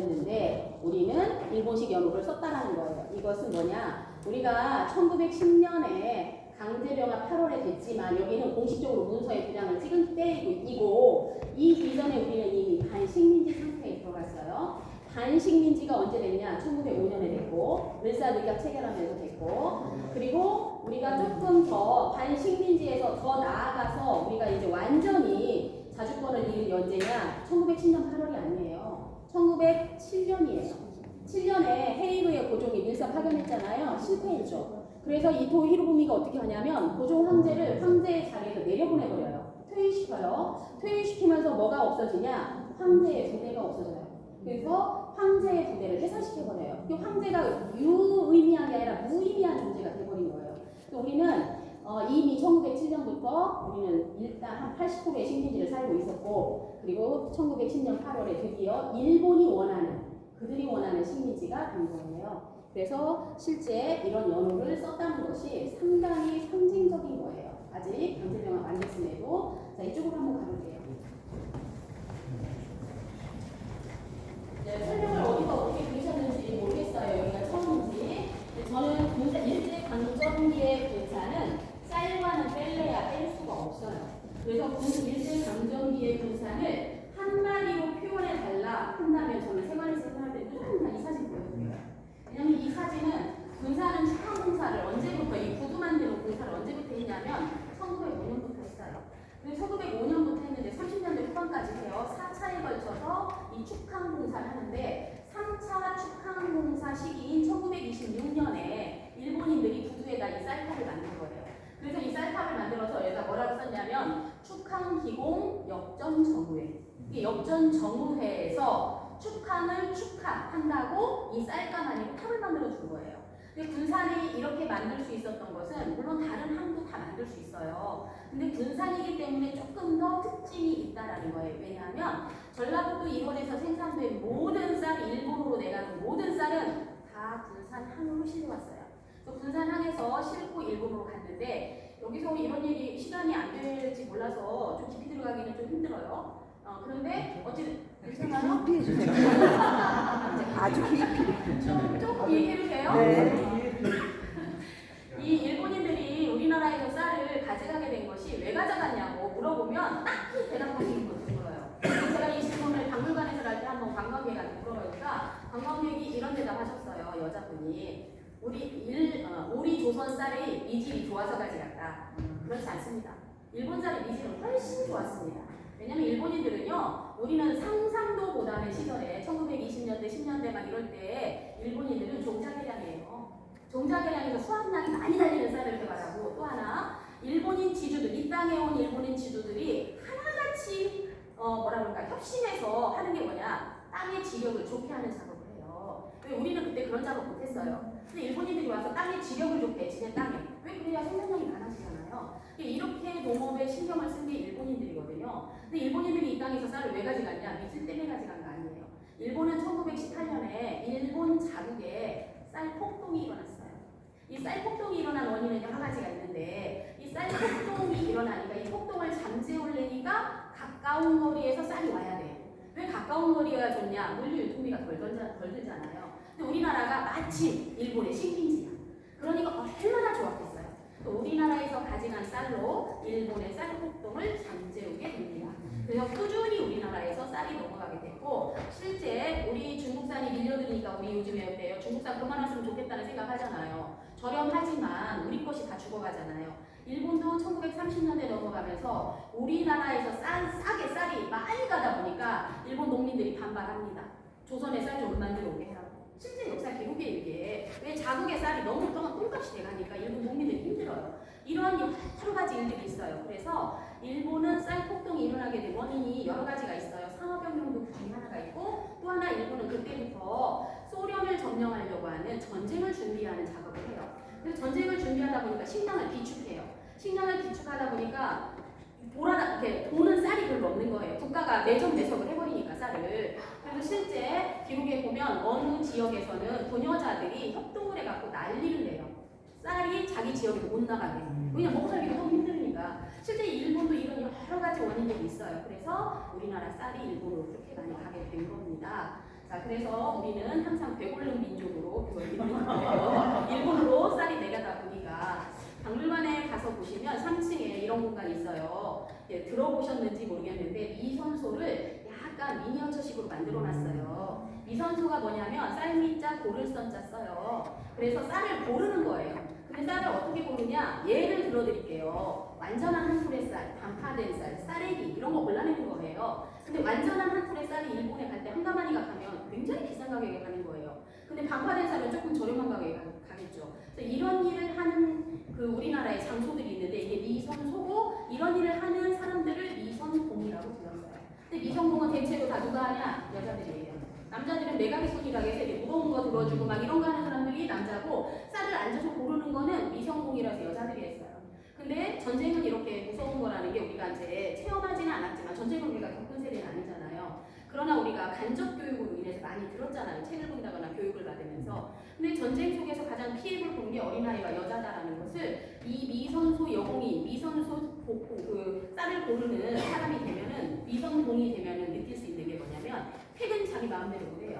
아니었는데 우리는 일본식 연호를 썼다라는 거예요. 이것은 뭐냐? 우리가 1910년에 강제병합 8월에 됐지만 여기는 공식적으로 문서에 도장을 찍은 때이고 이 이전에 우리는 이미 반식민지 상태에 들어갔어요. 반식민지가 언제 됐냐? 1905년에 됐고 을사늑약 체결하면서 됐고 그리고 우리가 조금 더 반식민지에서 더 나아가서 우리가 이제 완전히 자주권을 잃은 연제냐? 1910년 8월이 아니에요. 1907년이에요. 7년에 헤이그의 고종이 밀사 파견했잖아요. 실패했죠. 그래서 이토 히로부미가 어떻게 하냐면 고종 황제를 황제의 자리에서 내려보내버려요. 퇴위시켜요. 퇴위시키면서 뭐가 없어지냐? 황제의 부대가 없어져요. 그래서 황제의 부대를 해산시켜버려요. 황제가 유의미한 게 아니라 무의미한 존재가 돼버린 거예요. 우리는 이미 1907년부터 우리는 일단 한 80%의 식민지를 살고 있었고 그리고 1910년 8월에 드디어 일본이 원하는 그들이 원하는 식민지가 된 거예요. 그래서 실제 이런 연호를 썼다는 것이 상당히 상징적인 거예요. 아직 강제병합 안 됐음에도. 자, 이쪽으로 한번 가볼게요. 네, 설명을 어디서 어떻게 들으셨는지 모르겠어요. 여기가 처음인지. 저는 일제강점기의 군사는 쌀과는 뺄래야 뺄 수가 없어요. 그래서 일제강점기의 군사를 한마디로 표현해달라 한다면 저는 생활에서 할 때 이 사진 보여드려요. 왜냐면 이 사진은 군사는 축항공사를 언제부터 이 구두 만드는 공사를 언제부터 했냐면 1905년부터 했어요. 그래서 1905년부터 했는데 30년대 후반까지 해요. 4차에 걸쳐서 이 축항공사를 하는데 3차 축항공사 시기인 1926년에 일본인들이 구두에다 이 쌀탑을 만든 거예요. 그래서 이 쌀탑을 만들어서 여기다 뭐라고 썼냐면 축항기공 역전정우회. 이게 역전정우회에서 축항을 축하한다고 이 쌀감 아니고 탑을 만들어 준 거예요. 근데 군산이 이렇게 만들 수 있었던 것은 물론 다른 항도 다 만들 수 있어요. 근데 군산이기 때문에 조금 더 특징이 있다라는 거예요. 왜냐하면 전라북도 일원에서 생산된 모든 쌀이 일본으로 내가는 모든 쌀은 다 군산항으로 실려왔어요. 그래서 군산항에서 싣고 일본으로 갔는데 여기서 이런 얘기 시간이 안 될지 몰라서 좀 깊이 들어가기는 좀 힘들어요. 그런데 어쨌든 괜찮아요? 아주 깊이. 조금 얘기해도 돼요? 네. 이 일본인들이 우리나라에서 쌀을 가져가게 된 것이 왜 가져갔냐고 물어보면 딱히 대답하시는 것을 물어요. 제가 이 질문을 박물관에서 할 때 한번 관광객한테 물어보니까 관광객이 이런 대답하셨어요. 여자분이 우리 조선 쌀이 미질이 좋아서 가져갔다. 그렇지 않습니다. 일본 쌀의 미질은 훨씬 좋았습니다. 왜냐면 일본인들은요, 우리는 상상도 못하는 시절에 1920년대, 10년대 막 이럴 때 일본인들은 종자개량이에요. 종자개량에서 수확량이 많이 달리는 쌀을 개발하고 또 하나 일본인 지주들, 이 땅에 온 일본인 지주들이 하나같이 뭐라 그럴까 협심해서 하는 게 뭐냐, 땅의 지력을 좋게 하는 작업을 해요. 왜 우리는 그때 그런 작업 못했어요. 근데 일본인들이 와서 땅의 지력을 좋게 해, 지네 땅에. 왜 그래야 생산량이 많아지잖아요. 이렇게 농업에 신경을 쓴 게 일본인들이거든요. 근데 일본인들이 이 땅에서 쌀을 왜 가져갔냐? 미질 때문에 가져간 거 아니에요. 일본은 1918년에 일본 자국에 쌀 폭동이 일어났어요. 이 쌀 폭동이 일어난 원인은 여러 가지가 있는데 이 쌀 폭동이 일어나니까 이 폭동을 잠재우려니까 가까운 거리에서 쌀이 와야 돼요. 왜 가까운 거리가 좋냐? 물류 유통비가 덜 들잖아요. 근데 우리나라가 마침 일본의 식민지야. 그러니까 얼마나 좋았겠어요. 또 우리나라에서 가져간 쌀로 일본의 쌀 폭동을 잠재우게 됩니다. 그래서 꾸준히 우리나라에서 쌀이 넘어가게 됐고 실제 우리 중국산이 밀려드니까 우리 요즘에 어때요? 중국산 그만했으면 좋겠다는 생각하잖아요. 저렴하지만 우리 것이 다 죽어가잖아요. 일본도 1930년대 넘어가면서 우리나라에서 싸게 쌀이 많이 가다 보니까 일본 농민들이 반발합니다. 조선의 쌀 좀 만들어 오게 해라고. 실제 역사 기록에 이게 왜 자국의 쌀이 너무 똥값이 돼가니까 일본 농민들이 힘들어요. 이런 여러 가지 일들이 있어요. 그래서 일본은 쌀 폭동이 일어나게 된 원인이 여러 가지가 있어요. 산업혁명도 그중에 하나가 있고 또 하나 일본은 그때부터 소련을 점령하려고 하는 전쟁을 준비하는 작업을 해요. 그래서 전쟁을 준비하다 보니까 식량을 비축해요. 식량을 비축하다 보니까 이렇게 도는 쌀이 별로 없는 거예요. 국가가 내정내석을 해버리니까 쌀을. 그래서 실제 기록에 보면 어느 지역에서는 부녀자들이 협동을 해갖고 난리를 내요. 쌀이 자기 지역에서 못 나가게. 왜냐면 먹고 살기가 너무 힘드니까. 실제 일본도 이런 여러 가지 원인들이 있어요. 그래서 우리나라 쌀이 일본으로 그렇게 많이 가게 된 겁니다. 자, 그래서 우리는 항상 배고른 민족으로 그걸 믿는 거예요. 일본으로 쌀이 내려다 보니까 박물관에 가서 보시면 3층에 이런 공간이 있어요. 예, 들어보셨는지 모르겠는데 미선소를 약간 미니어처식으로 만들어놨어요. 미선소가 뭐냐면 쌀미자 고를선자 써요. 그래서 쌀을 고르는 거예요. 근데 쌀을 어떻게 고르냐? 예를 들어드릴게요. 완전한 한 풀의 쌀, 단파된 쌀, 쌀액이 이런 거 골라내는 거예요. 근데 완전한 한 풀의 쌀이 일본에 갈 때 한가마니가 가면 굉장히 비싼 가격에 가는 거예요. 근데 반파된 쌀은 조금 저렴한 가격에 가겠죠. 그래서 이런 일을 하는 그 우리나라의 장소들이 있는데 이게 미선소고 이런 일을 하는 사람들을 미선공이라고 불렀어요. 근데 미선공은 대체로 다 누가 하냐? 여자들이에요. 남자들은 매각의 손이라고 해서 이렇게 무거운 거 들어주고 막 이런 거 하는 사람들이 남자고 쌀을 앉아서 고르는 거는 미선공이라서 여자들이 했어요. 근데 전쟁은 이렇게 무서운 거라는 게 우리가 이제 체험하지는 않았지만 전쟁은 우리가 겪은 세대는 아니잖아요. 그러나 우리가 간접 교육으로 인해서 많이 들었잖아요. 책을 본다거나 교육을 받으면서. 근데 전쟁 속에서 가장 피해를 본 게 어린아이와 여자다라는 것을 이 미선소 여공이 미선소 그 쌀을 고르는 사람이 되면은 미선공이 되면은 느낄 수 있는 게 뭐냐면 퇴근 자기 마음대로 못해요.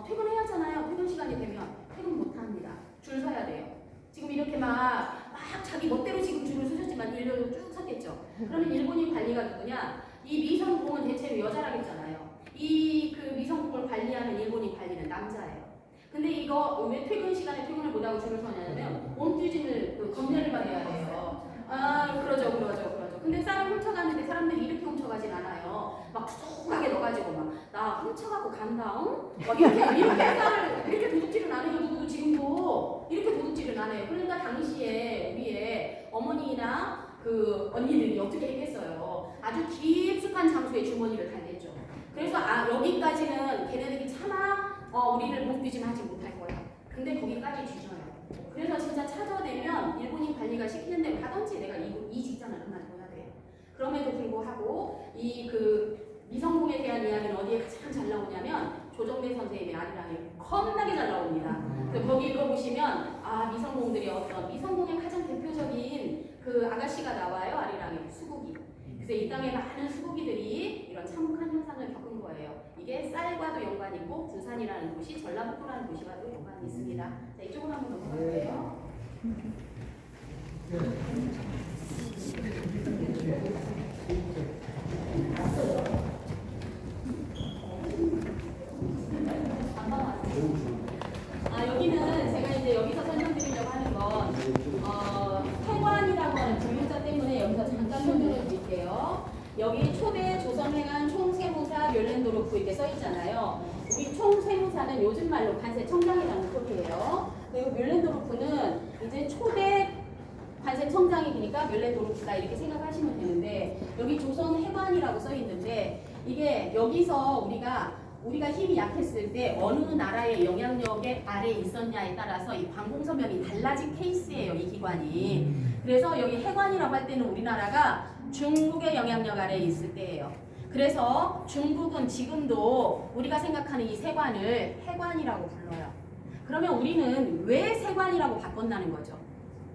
퇴근해야 하잖아요. 퇴근 시간이 되면 퇴근 못합니다. 줄 서야 돼요. 지금 이렇게 막 자기 멋대로 지금 줄을 서셨지만 일렬로 쭉 섰겠죠. 그러면 일본인 관리가 누구냐? 이 미선공은 대체로 여자라겠잖아요. 이 그 미선공을 관리하는 일본인 관리는 남자예요. 근데 이거 왜 퇴근 시간에 퇴근을 못하고 줄을 서냐면 몸규진을 그 검열을 받아야 돼요. 그러죠. 근데 쌀을 훔쳐가는데 사람들이 이렇게 훔쳐가진 않아요. 막 푸석하게 넣어가지고 막 나 훔쳐가고 간다, 응? 막 이렇게 쌀을 이렇게 도둑질은 안 해요. 누구도 지금도 이렇게 도둑질은 안 해요. 그러니까 당시에 우리의 어머니나 그 언니들이 어떻게 했겠어요? 아주 깊숙한 장소에 주머니를 달겠죠. 그래서 여기까지는 걔네들이 차마 우리를 몸뒤짐하지 못할 거야. 근데 거기까지 주셔요. 그래서 진짜 찾아내면 일본인 관리가 시키는 대로 하던지 내가 이 직장을 그만둬야 돼요. 그럼에도 불구하고 이 그 미성공에 대한 이야기는 어디에 가장 잘 나오냐면 조정래 선생님의 아리랑이 겁나게 잘 나옵니다. 그래서 거기 읽어보시면 미성공들이 어떤 미성공의 가장 대표적인 그 아가씨가 나와요. 아리랑에 수국이. 그래서 이 땅에 많은 수국이들이 이런 참혹한 현상을 겪은 거예요. 이게 쌀과도 연관이 있고 군산이라는 도시, 전라북도라는 도시와도 연관이 있습니다. 자, 이쪽으로 한번 넘어갈게요. 여기는 제가 이제 여기서 설명드리려고 하는 건 해관이라고 하는 분류자 때문에 여기서 잠깐 설명을 드릴게요. 여기 초대 조선해관 총세무사 멸렌도르프 이렇게 써 있잖아요. 우리 총세무사는 요즘 말로 관세청장이라는 소리예요. 그리고 멸렌도르프는 이제 초대 관세청장이니까 멸렌도르프다 이렇게 생각하시면 되는데 여기 조선해관이라고 써 있는데 이게 여기서 우리가 힘이 약했을 때 어느 나라의 영향력에 아래에 있었냐에 따라서 이 관공서명이 달라진 케이스예요. 이 기관이. 그래서 여기 해관이라고 할 때는 우리나라가 중국의 영향력 아래에 있을 때예요. 그래서 중국은 지금도 우리가 생각하는 이 세관을 해관이라고 불러요. 그러면 우리는 왜 세관이라고 바꿨다는 거죠?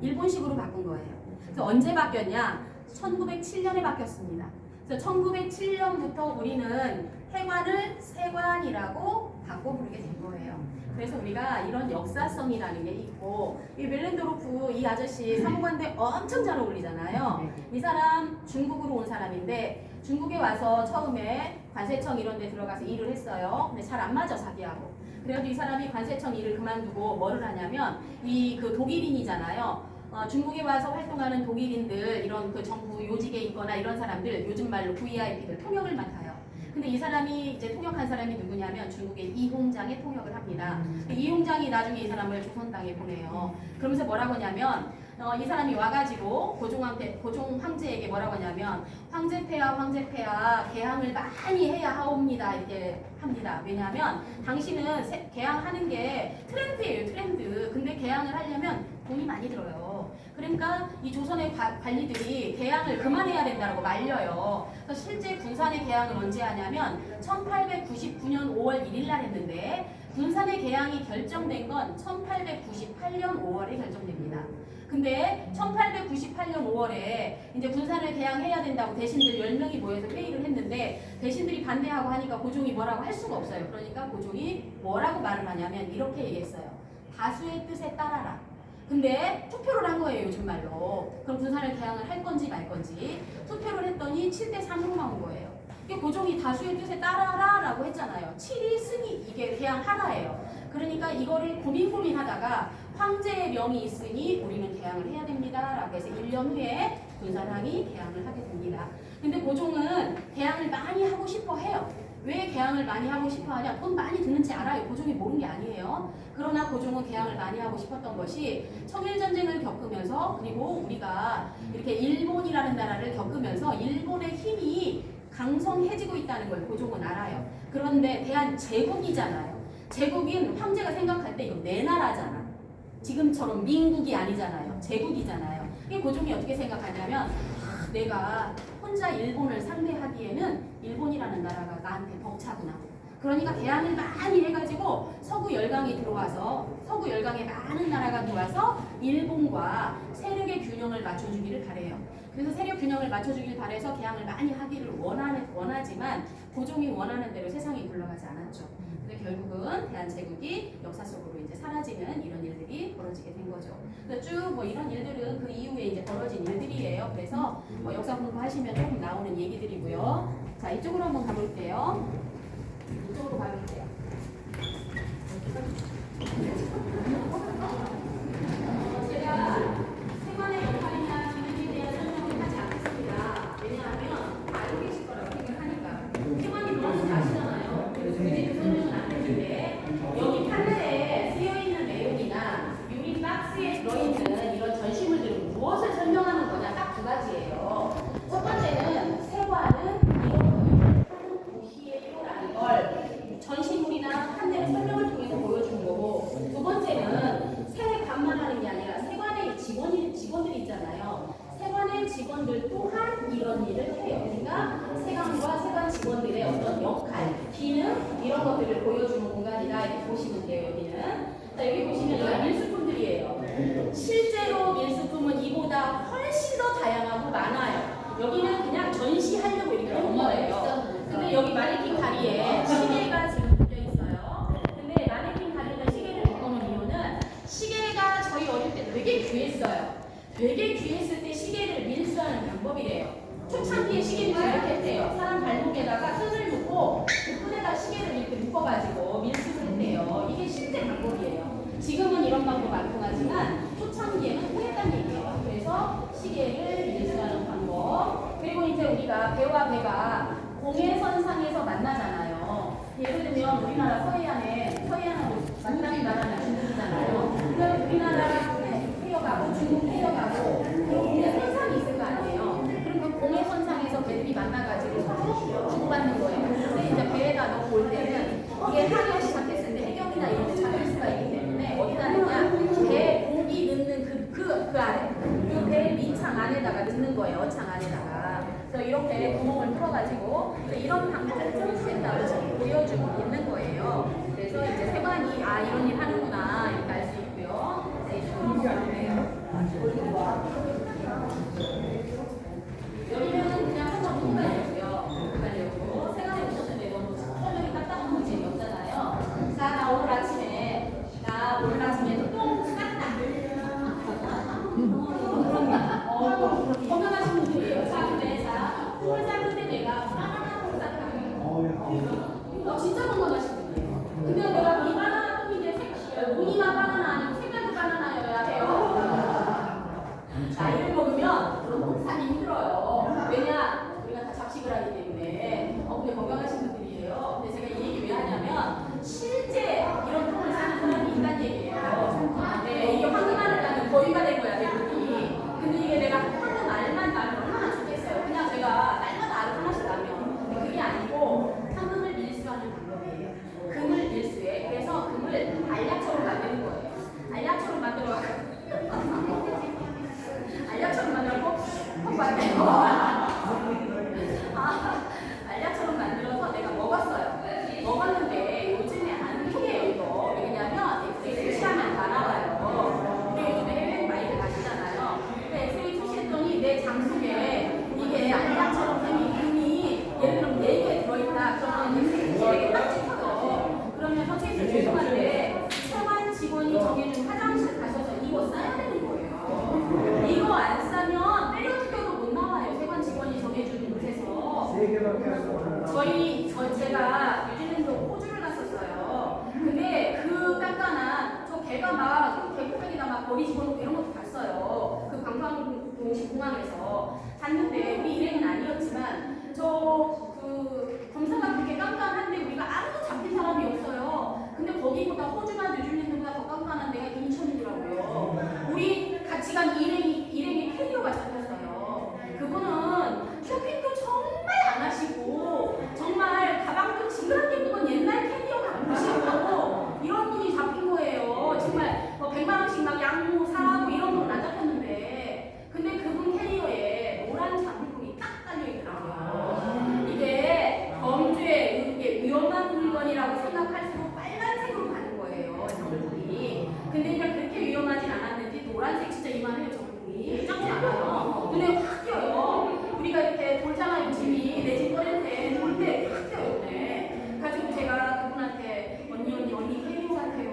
일본식으로 바꾼 거예요. 그래서 언제 바뀌었냐? 1907년에 바뀌었습니다. 그래서 1907년부터 우리는 해관을 세관이라고 바꿔 부르게 된 거예요. 그래서 우리가 이런 역사성이라는 게 있고 이 멜렌도르프 이 아저씨 사무관대 엄청 잘 어울리잖아요. 이 사람 중국으로 온 사람인데 중국에 와서 처음에 관세청 이런 데 들어가서 일을 했어요. 근데 잘 안 맞아 자기하고. 그래도 이 사람이 관세청 일을 그만두고 뭐를 하냐면 이 그 독일인이잖아요. 중국에 와서 활동하는 독일인들 이런 그 정부 요직에 있거나 이런 사람들 요즘 말로 VIP들 통역을 맡아요. 근데 이 사람이 이제 통역한 사람이 누구냐면 중국의 이홍장에 통역을 합니다. 이홍장이 나중에 이 사람을 조선 땅에 보내요. 그러면서 뭐라고 하냐면 이 사람이 와가지고 고종 황제에게 뭐라고 하냐면 황제폐하 개항을 많이 해야 하옵니다 이렇게 합니다. 왜냐하면 당신은 개항하는 게 트렌드예요. 트렌드. 근데 개항을 하려면 돈이 많이 들어요. 그러니까 이 조선의 관리들이 개항을 그만해야 된다고 말려요. 그래서 실제 군산의 개항을 언제 하냐면 1899년 5월 1일 날 했는데 군산의 개항이 결정된 건 1898년 5월에 결정됩니다. 근데 1898년 5월에 이제 군산을 개항해야 된다고 대신들 10명이 모여서 회의를 했는데 대신들이 반대하고 하니까 고종이 뭐라고 할 수가 없어요. 그러니까 고종이 뭐라고 말을 하냐면 이렇게 얘기했어요. 다수의 뜻에 따라라. 근데 투표를 한 거예요, 요즘 말로. 그럼 군사를 개항을 할 건지 말 건지. 투표를 했더니 7대 3으로 나온 거예요. 이게 고종이 다수의 뜻에 따라라 라고 했잖아요. 7이 승이 이게 개항하라예요. 그러니까 이거를 고민하다가 황제의 명이 있으니 우리는 개항을 해야 됩니다 라고 해서 1년 후에 군사당이 개항을 하게 됩니다. 근데 고종은 개항을 많이 하고 싶어 해요. 왜 개항을 많이 하고 싶어 하냐? 돈 많이 드는지 알아요. 고종이 모르는 게 아니에요. 그러나 고종은 개항을 많이 하고 싶었던 것이 청일전쟁을 겪으면서 그리고 우리가 이렇게 일본이라는 나라를 겪으면서 일본의 힘이 강성해지고 있다는 걸 고종은 알아요. 그런데 대한제국이잖아요. 제국인 황제가 생각할 때 이거 내 나라잖아. 지금처럼 민국이 아니잖아요. 제국이잖아요. 이 고종이 어떻게 생각하냐면 내가 혼자 일본을 상대하기에는 일본이라는 나라가 나한테 벅차구나. 그러니까 개항을 많이 해가지고 서구 열강이 들어와서 서구 열강에 많은 나라가 들어와서 일본과 세력의 균형을 맞춰주기를 바래요. 그래서 세력 균형을 맞춰주길 바래서 개항을 많이 하기를 원하지만 고종이 원하는 대로 세상이 굴러가지 않았죠. 근데 결국은 대한제국이 역사 속으로 이제 사라지는 이런 일들이 벌어지게 된 거죠. 쭉 뭐 이런 일들은 그 이후에 이제 벌어진 일들이에요. 그래서 역사 공부하시면 조금 나오는 얘기들이고요. 자, 이쪽으로 한번 가볼게요. 이쪽으로 가볼게요. 제가 생활의 역할이나 기능에 대한 설명을 하지 않겠습니다. 왜냐하면 알고 계실 거라고 생각하니까. 생활이 무엇인지 아시잖아요. 그래서 굳이 그 설명은 안 했는데 여기 판넬에 쓰여있는 내용이나 유리 박스에 들어있는 이런 전시물들은 무엇을 설명하는 거냐 딱 두 가지예요. 첫 번째는 세관은 이런 도시예요라는 걸 전시물이나 판넬의 설명을 통해서 보여주는 거고, 두 번째는 세관만 하는 게 아니라 세관의 직원들이 있잖아요. 세관의 직원들 또한 이런 일을 해요. 그러니까 세관과 세관 직원들의 어떤 역할, 기능 이런 것들을 보여주는 공간이다 이렇게 보시면 돼요. 여기는. 자, 여기 보시면 여기 밀수품들이에요. 실제로 밀수품은 이보다 훨씬 더 다양하고 많아요. 여기는 그냥 전시하려고 이렇게 한 거예요. 근데 여기 마네킹 다리에 시계가 지금 묶여 있어요. 근데 마네킹 다리에 시계를 묶어놓은 이유는 시계가 저희 어릴 때 되게 귀했어요. 되게 귀했을 때 시계를 밀수하는 방법이래요. 초창기에 시계를 이렇게 했대요. 사람 발목에다가 끈을 묶고 그 끈에다 시계를 이렇게 묶어가지고 밀수를 했대요. 이게 실제 방법이에요. 지금은 이런 방법 안 통하지만 초창기에는 통했다는 얘기예요. 그래서 시계를 밀수하는 방법. 그리고 이제 우리가 배와 배가 공해선상에서 만나잖아요. 예를 들면 우리나라 서해안하고 만나는 나라는 중국이잖아요. 그럼 우리나라가 헤어가고 중국 헤어가고 그리고 공해선상이 있을 거 아니에요. 그럼 그 공해선상에서 배들이 만나가지고 서로 주고받는 거예요. 근데 이제 배에다 넣고 올 때는 이게 하기 시작했을 때 해경이나 이런 데 잡힐 수가 있기 때문에 어디다 넣냐, 배 공기 넣는 그 아래 그 배 밑창 안에다가 넣는 거예요. 어창 안에다가. 그래서 이렇게 구멍을 뚫어가지고 이런 방법을 보여주겠다고 보여주고 있는 거예요. 그래서 이제 세관이 이런 일 하는구나 이렇게 알 수 있고요. 네, 여기는 그냥 한번 훑어보고요. 세관에 오셨는데 너무 설명이 딱딱한 거 재미없잖아요. 자, 나 오늘 아침에 똥 쌌다. 건강하신 분들이에요. 자, 근데 똥을 쌌는데 내가 바나나 똥 쌌다. 공항에서 잤는데 우리 일행은 아니었지만 저 그 검사가 그렇게 깜깜한데 우리가 아무도 잡힌 사람이 없어요. 근데 거기보다 호주나 뉴질랜드보다 더 깜깜한 데가 인천이더라고요. 우리 같이 간 일행이 캐리어가 잡혔어요. 그분은 쇼핑도 정말 안 하시고 정말 가방도 징그럽게 묵은 옛날 캐리어 갖고 이런 분이 잡힌 거예요. 정말 뭐 100만 원씩 막 양모 사고 이런 건 안 잡혔는데 근데 그분 캐리어에 노란 장물품이 딱 달려 있더라고요. 이게 범죄 이게 위험한 물건이라고 생각할수록 빨간색으로 가는 거예요. 장물품이. 근데 그냥 그렇게 위험하진 않았는지 노란색 진짜 이만해요. 장물품이 작지 않아요. 눈에 확 띄어요. 우리가 이렇게 돌잖아요. 집이 내 집 꺼낼 때 돌 때 확 띄어요. 눈에. 가지고 제가 그분한테 언니 캐리어 같아요.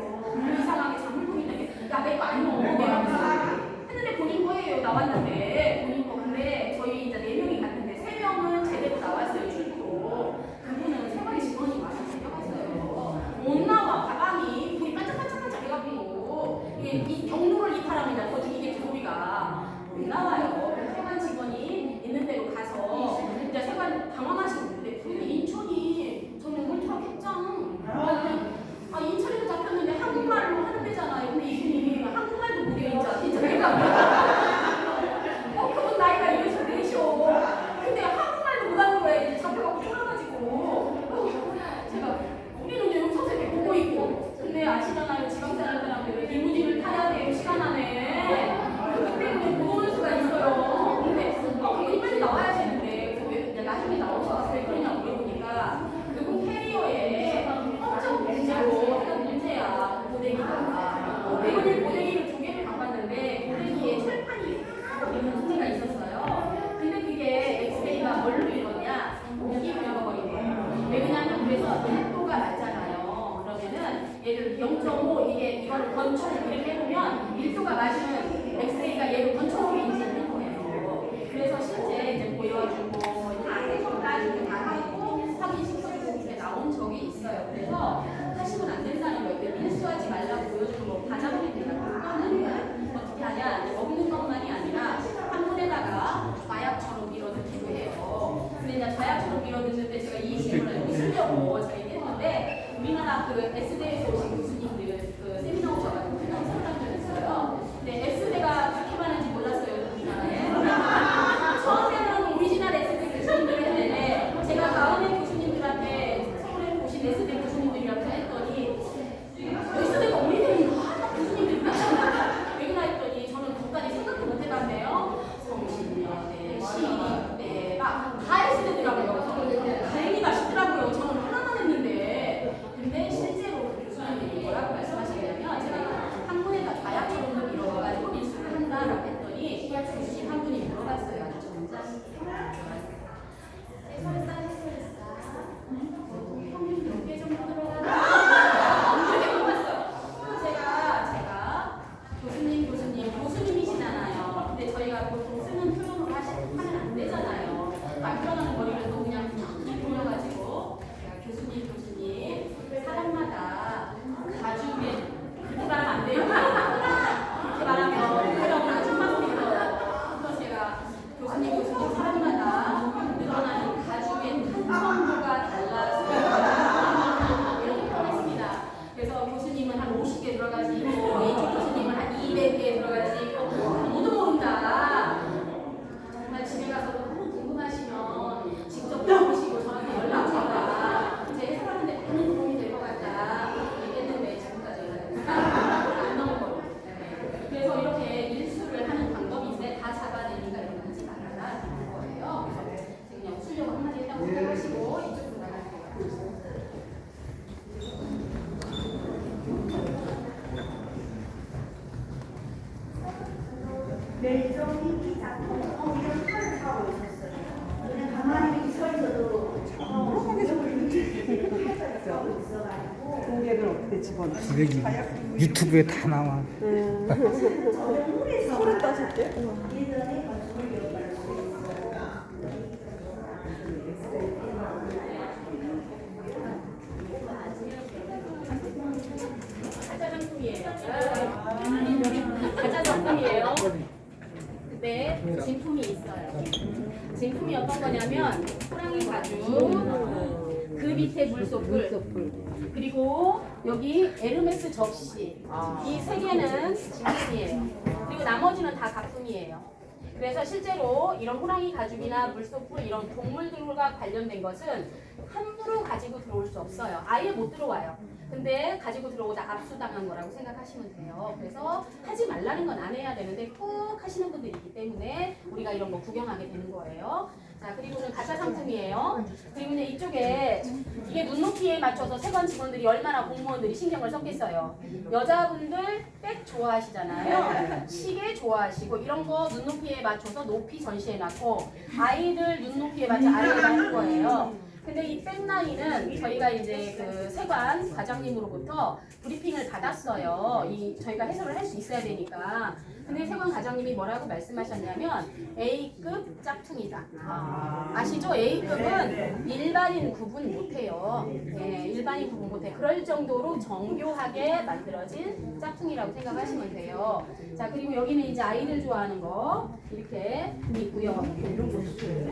이상하게 장물품이 있다게 야 내 거 아니야. 내가 했는데 본인 거예요. 나왔는데 본인 거. 근데 저희 이제 4명이 갔는데 3명은 제대로 나왔어요. 출구로. 그분은 세관 직원이 와서 데려갔어요. 못 나와. 가방이 불이 반짝반짝반짝 해가지고 이 경로를 이탈합니다. 더 죽이겠지 소리가. 못 나와요. 세관 직원이 있는 데로 가서 이제 세관 당황하시고 있는데 근데 인천이 저는 울트라 캡장 인천에도 잡혔는데 한국말로 하는 데잖아요. 근데 이분이 한국말도 못해요. 진짜 그분 나이가 이래서 내셔. 근데 한국말도 못하는 거예요. 잡혀가고 쫄아가지고 제가 우리는 이제 여기 서서 이렇게 보고 있고 근데 아시잖아요. 지방 사람들은 리무진을 타야 돼요. 시간 안에. 그렇기 때문에 못 오는 수가 있어요. 근데 그분이 빨리 나와야 되는데 그래서 왜 나중에 나오셔서 왜 그러냐고 물어보니까 그분 캐리어에 엄청 문제로 하는 문제야. 고데기가. 고데기를 2개를 가봤는데 고데기에 철판이 있는 문제가 있었어요. 근데 그게 엑스레이가 뭘로 이루어냐? 모기로 이루어버린 거예요. 왜 그러냐면 그래서 1도가 맞잖아요. 그러면은 얘를 0.5 이거를 권총 이렇게 해보면 1도가 맞으면 엑스레이가 얘를 권총으로 인지하는 거예요. 그래서 실제 이제 보여주고 다 해주고 따지고 다 하고 확인시켜주고 이렇게 나온 적이 있어요. 그래서 하시면 안 된다는 거예요. 밀수하지 말라고 보여주는 거 받아버립니다. 그거는 어떻게 하냐? 먹는 것만이 아니라 한 문에다가 마약처럼 밀어넣기도 해요. 근데 이제 마약처럼 밀어넣는데 제가 이 질문을 여기 쓰려고 저희 했는데 우리나라 그 S대에서 오신 교수님들 그 세미나 오셔가지고 제가 설명한 적 있어요. 근데 S대가 그렇게 많은지 몰랐어요. 우리나라에. 처음에는 오리지널 S대 교수님들을 했는데 제가 다음에 교수님들한테 서울에 오신 S대 교수님들이라고 했더니 S대가 오리지널 교수님들이 왜 그러나 했더니 저는 그것까지 생각도 못 해봤네요. 성신여대, 시립대 다 S대더라고요. 다행히 맛있더라고요. 저는 하나만 했는데 근데 실제로 그 교수님들이 뭐라고 말씀하시냐면 제가 학문에다 과약처럼 밀어가지고 밀수를 한다라고 했더니 교수님 한 분이 물어봤어요. 아주 점잖게. 평균 몇 개 정도 들어가나? 이렇게 물어봤어요. 제가 교수님이시잖아요. 근데 저희가 보통 쓰는 표현으로 하면 안 되잖아요. 안 들어가는 거리를 또 그냥 쫙 돌려가지고 교수님 사람마다 가죽에 그렇게 말하면 안 돼요. 그렇게 말하면 그런 아줌마 소리가 그래서 제가 교수님 사람마다 늘어나는 가죽의 탄성도가 달라서 이렇게 표현했습니다. 그래서 교수님은 한 50개 들어가지고 이쪽 교수님은 한 200개 들어가지고 아무도 모른다. 정말 집에 가서도 너무 궁금하시면 직접 보시고 저한테 연락 줘라. 제 해설하는데 많은 도움이 될 것 같다. 얘기했는데 지금까지 안 나온 거예요. 그래서 이렇게 일수를 하는 방법인데 다 잡아내니까 이런 거 하지 말아라 하는 거예요. 그래서 그냥 수령 한마디 했다고 생각하시고 이쪽으로 나갈게요. 멜종이 작품 이런 칼을 사고 있었어요. 그냥 가만히 이렇게 서 있어도 물어보게 서 있는데 하고 있어가지고 공개를 어떻게 집어넣어? 기백이 유튜브에 다 나와. 물에서 35개? 예전에 건축을 기억할 수 있어요. 가짜 상품이에요. 가짜 상품이에요. 이때 진품이 있어요. 진품이 어떤 거냐면 호랑이 가죽, 그 밑에 물소풀, 그리고 여기 에르메스 접시. 이 세 개는 진품이에요. 그리고 나머지는 다 가품이에요. 그래서 실제로 이런 호랑이 가죽이나 물소풀 이런 동물들과 관련된 것은 함부로 가지고 들어올 수 없어요. 아예 못 들어와요. 근데 가지고 들어오다 압수당한 거라고 생각하시면 돼요. 그래서 하지 말라는 건 안 해야 되는데 꼭 하시는 분들이 있기 때문에 우리가 이런 거 구경하게 되는 거예요. 자, 그리고는 가짜 상품이에요. 그리고는 이쪽에 이게 눈높이에 맞춰서 세관 직원들이 얼마나 공무원들이 신경을 썼겠어요. 여자분들 백 좋아하시잖아요. 시계 좋아하시고 이런 거 눈높이에 맞춰서 높이 전시해놨고 아이들 눈높이에 맞춰 아래에 놨을 거예요. 근데 이 백라인은 저희가 이제 그 세관 과장님으로부터 브리핑을 받았어요. 저희가 해설을 할 수 있어야 되니까. 근데 세관 과장님이 뭐라고 말씀하셨냐면 A급 짝퉁이다. 아시죠? A급은 일반인 구분 못해요. 네, 일반인 구분 못해. 그럴 정도로 정교하게 만들어진 짝퉁이라고 생각하시면 돼요. 자, 그리고 여기는 이제 아이들 좋아하는 거 이렇게 있고요. 이런 거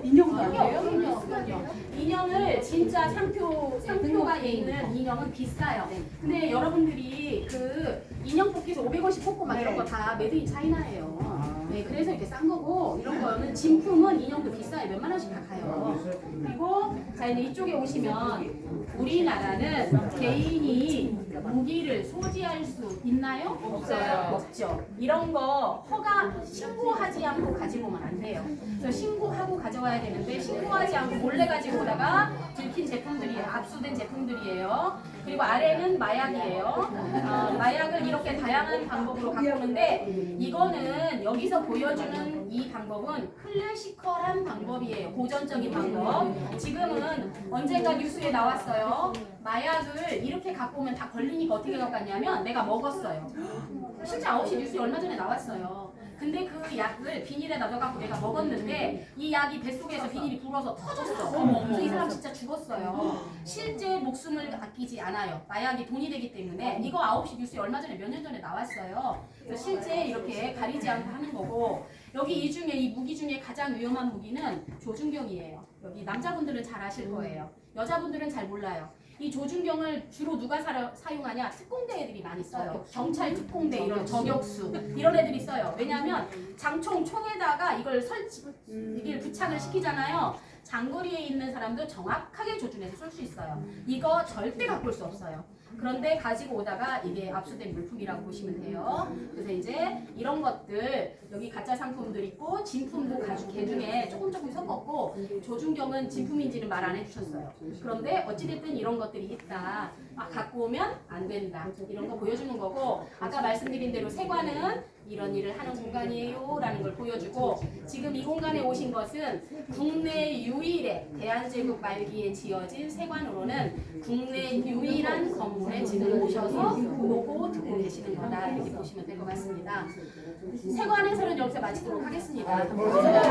인형도 아니에요? 인형을 진짜 상표가 있는 인형은 비싸요. 근데 여러분들이 그 인형 뽑기에서 500원씩 뽑고 막 이런 거 다 메드 인 차이나예요. 네, 그래서 이렇게 싼 거고 이런 거는 진품은 인형도 비싸요. 몇만 원씩 다 가요. 그리고 자 이제 이쪽에 오시면 우리나라는 개인이 무기를 소지할 수 있나요? 없어요. 없죠. 이런 거 신고하지 않고 가지고 오면 안 돼요. 그래서 신고하고 가져와야 되는데 신고하지 않고 몰래 가지고 오다가 들킨 제품들이 압수된 제품들이에요. 그리고 아래는 마약이에요. 마약을 이렇게 다양한 방법으로 바꾸는데 이거는 여기서 보여주는 이 방법은 클래시컬한 방법이에요. 고전적인 방법. 지금은 언젠가 뉴스에 나왔어요. 마약을 이렇게 갖고 오면 다 걸리니까 어떻게 갖고 갔냐면 내가 먹었어요. 실제 9시 뉴스에 얼마 전에 나왔어요. 근데 그 약을 비닐에 놔둬갖고 내가 먹었는데 이 약이 뱃속에서 비닐이 불어서 터졌어. 그래서 이 사람 진짜 죽었어요. 실제 목숨을 아끼지 않아요. 마약이 돈이 되기 때문에 이거 9시 뉴스에 얼마 전에 몇 년 전에 나왔어요. 그래서 실제 이렇게 가리지 않고 하는 거고 여기 이 무기 중에 가장 위험한 무기는 조준경이에요. 여기 남자분들은 잘 아실 거예요. 여자분들은 잘 몰라요. 이 조준경을 주로 누가 사용하냐? 특공대 애들이 많이 써요. 경찰 특공대 이런 저격수 이런 애들이 써요. 왜냐하면 총에다가 이걸 이게 부착을 시키잖아요. 장거리에 있는 사람도 정확하게 조준해서 쏠 수 있어요. 이거 절대 갖고 올 수 없어요. 그런데 가지고 오다가 이게 압수된 물품이라고 보시면 돼요. 그래서 이제 이런 것들 여기 가짜 상품들 있고 진품도 가죽 개 중에 조금 섞었고 조준경은 진품인지는 말 안 해주셨어요. 그런데 어찌됐든 이런 것들이 있다. 갖고 오면 안 된다. 이런 거 보여주는 거고 아까 말씀드린 대로 세관은 이런 일을 하는 공간이에요 라는 걸 보여주고 지금 이 공간에 오신 것은 국내 유일의 대한제국 말기에 지어진 세관으로는 국내 유일한 건물에 지금 오셔서 보고 듣고 계시는 거다 이렇게 보시면 될 것 같습니다. 세관 해설은 여기서 마치도록 하겠습니다. 감사합니다.